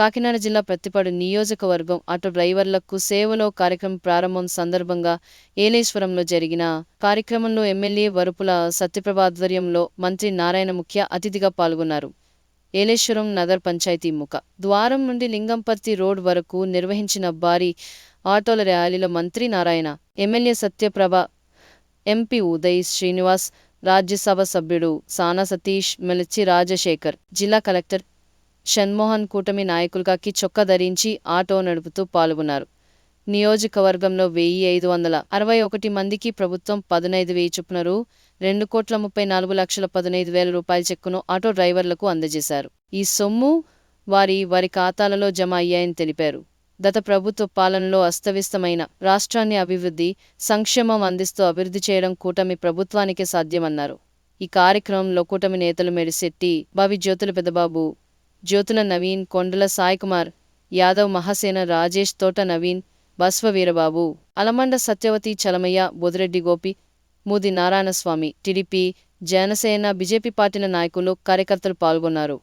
కాకినాడ జిల్లా ప్రత్తిపాడు నియోజకవర్గం ఆటో డ్రైవర్లకు సేవలో కార్యక్రమం ప్రారంభం సందర్భంగా ఏలేశ్వరంలో జరిగిన కార్యక్రమంలో ఎమ్మెల్యే వరుపుల సత్యప్రభ ఆధ్వర్యంలో మంత్రి నారాయణ ముఖ్య అతిథిగా పాల్గొన్నారు. ఏలేశ్వరం నగర్ పంచాయతీ ముఖ ద్వారం నుండి లింగంపర్తి రోడ్ వరకు నిర్వహించిన భారీ ఆటోల ర్యాలీలో మంత్రి నారాయణ, ఎమ్మెల్యే సత్యప్రభ, ఎంపీ ఉదయ్ శ్రీనివాస్, రాజ్యసభ సభ్యుడు సానా సతీష్, మెల్చి రాజశేఖర్, జిల్లా కలెక్టర్ షణ్మోహన్ కూటమి నాయకులుగా చొక్కా ధరించి ఆటో నడుపుతూ పాల్గొన్నారు. నియోజకవర్గంలో 1561 మందికి ప్రభుత్వం 15,000 చొప్పున రూ. చెక్కును ఆటో డ్రైవర్లకు అందజేశారు. ఈ సొమ్ము వారి ఖాతాలలో జమ అయ్యాయని తెలిపారు. గత ప్రభుత్వ పాలనలో అస్తవ్యస్తమైన రాష్ట్రాన్ని అభివృద్ధి, సంక్షేమం అందిస్తూ అభివృద్ధి చేయడం కూటమి ప్రభుత్వానికే సాధ్యమన్నారు. ఈ కార్యక్రమంలో కూటమి నేతలు మేడిశెట్టి బావి, జ్యోతుల పెద్దబాబు, జ్యోతుల నవీన్, కొండల సాయికుమార్ యాదవ్, మహాసేన రాజేష్, తోట Naveen, Baswa Veerababu, allamanda Satyavathi, Chalamayya, Bodireddy Gopi, మూది Narayanaswamy, TDP, Janasena, BJP పార్టీల నాయకులు, కార్యకర్తలు పాల్గొన్నారు.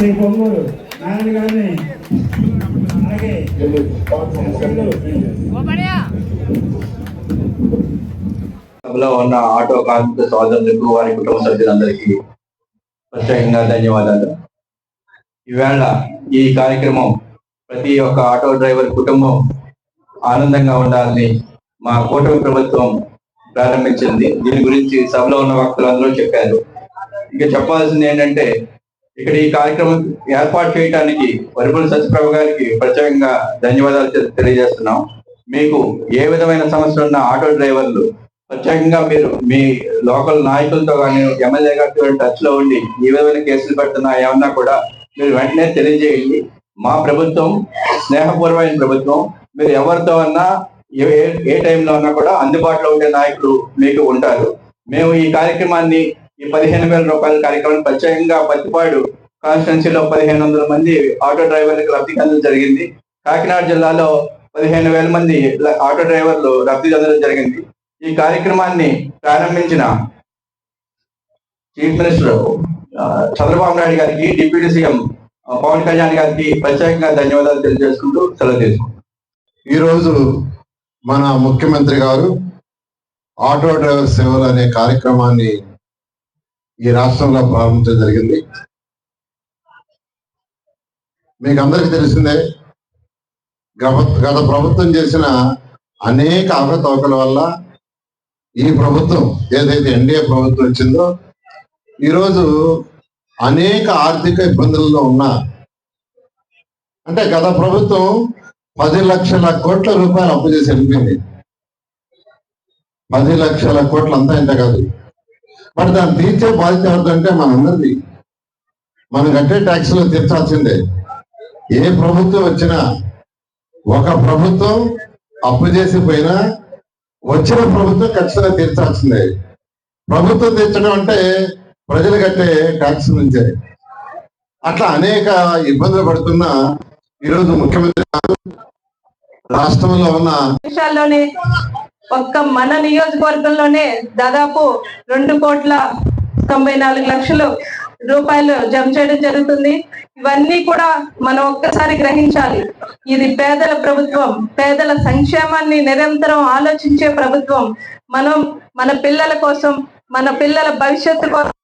శ్రీ పొంగూరు నారాయణ గారిని, అలాగే సభలో ఉన్న ఆటో కార్మిక సోదరులకు, వారి కుటుంబ సభ్యులందరికీ ప్రత్యేకంగా ధన్యవాదాలు. ఈవేళ ఈ కార్యక్రమం ప్రతి ఒక్క ఆటో డ్రైవర్ కుటుంబం ఆనందంగా ఉండాలని మా కూటమి ప్రభుత్వం ప్రారంభించింది. దీని గురించి సభలో ఉన్న వక్తలందరూ చెప్పారు. ఇంకా చెప్పాల్సింది ఏంటంటే, ఇక్కడ ఈ కార్యక్రమం ఏర్పాటు చేయడానికి వరుపుల సత్యప్రభ గారికి ప్రత్యేకంగా ధన్యవాదాలు తెలియజేస్తున్నాం. మీకు ఏ విధమైన సమస్యలు ఉన్న ఆటో డ్రైవర్లు ప్రత్యేకంగా మీరు మీ లోకల్ నాయకులతో కానీ, ఎమ్మెల్యే గారితో టచ్ లో ఉండి ఏ విధమైన కేసులు పెడుతున్నా ఏమన్నా కూడా మీరు వెంటనే తెలియజేయండి. మా ప్రభుత్వం స్నేహపూర్వమైన ప్రభుత్వం. మీరు ఎవరితో అన్నా ఏ టైంలో ఉన్నా కూడా అందుబాటులో ఉండే నాయకులు మీకు ఉంటారు. మేము ఈ కార్యక్రమాన్ని, ఈ 15,000 రూపాయల కార్యక్రమాన్ని ప్రత్యేకంగా పత్తిపాడు కాన్స్టిట్యున్సీలో 1,500 మంది ఆటో డ్రైవర్లకు లబ్ధి పొందడం జరిగింది. కాకినాడ జిల్లాలో 15,000 మంది ఆటో డ్రైవర్లు లబ్ధి పొందడం జరిగింది. ఈ కార్యక్రమాన్ని ప్రారంభించిన చీఫ్ మినిస్టర్ చంద్రబాబు నాయుడు గారికి, డిప్యూటీ సీఎం పవన్ కళ్యాణ్ గారికి ప్రత్యేకంగా ధన్యవాదాలు తెలియజేసుకుంటూ సెలవు తీసుకుంటాం. ఈరోజు మన ముఖ్యమంత్రి గారు ఆటో డ్రైవర్ సేవలు అనే కార్యక్రమాన్ని ఈ రాష్ట్రంలో ప్రారంభించడం జరిగింది. మీకు అందరికీ తెలిసిందే, గత ప్రభుత్వం చేసిన అనేక అవకతవకల వల్ల ఈ ప్రభుత్వం, ఏదైతే ఎన్డీఏ ప్రభుత్వం వచ్చిందో, ఈరోజు అనేక ఆర్థిక ఇబ్బందుల్లో ఉన్న, అంటే గత ప్రభుత్వం 10 లక్షల కోట్ల రూపాయలు అప్పు చేసి వెళ్ళిపోయింది. 10 లక్షల కోట్లు అంతా ఇంత కాదు. మరి దాన్ని తీర్చే బాధ్యత ఎవరిదంటే మనందరిది. మనం కట్టే ట్యాక్స్లో తీర్చాల్సిందే. ఏ ప్రభుత్వం వచ్చినా, ఒక ప్రభుత్వం అప్పు చేసిపోయినా వచ్చిన ప్రభుత్వం ఖచ్చితంగా తీర్చాల్సిందే. ప్రభుత్వం తీర్చడం అంటే ప్రజలు కట్టే ట్యాక్స్ నుంచే. అట్లా అనేక ఇబ్బందులు పడుతున్న ఈరోజు ముఖ్యమంత్రి రాష్ట్రంలో ఉన్న విషయాల్లోనే ఒక్క మన నియోజకవర్గంలోనే దాదాపు 2,94,00,000 రూపాయలు జమ చేయడం జరుగుతుంది. ఇవన్నీ కూడా మనం ఒక్కసారి గ్రహించాలి. ఇది పేదల ప్రభుత్వం, పేదల సంక్షేమాన్ని నిరంతరం ఆలోచించే ప్రభుత్వం. మనం మన పిల్లల కోసం, మన పిల్లల భవిష్యత్తు కోసం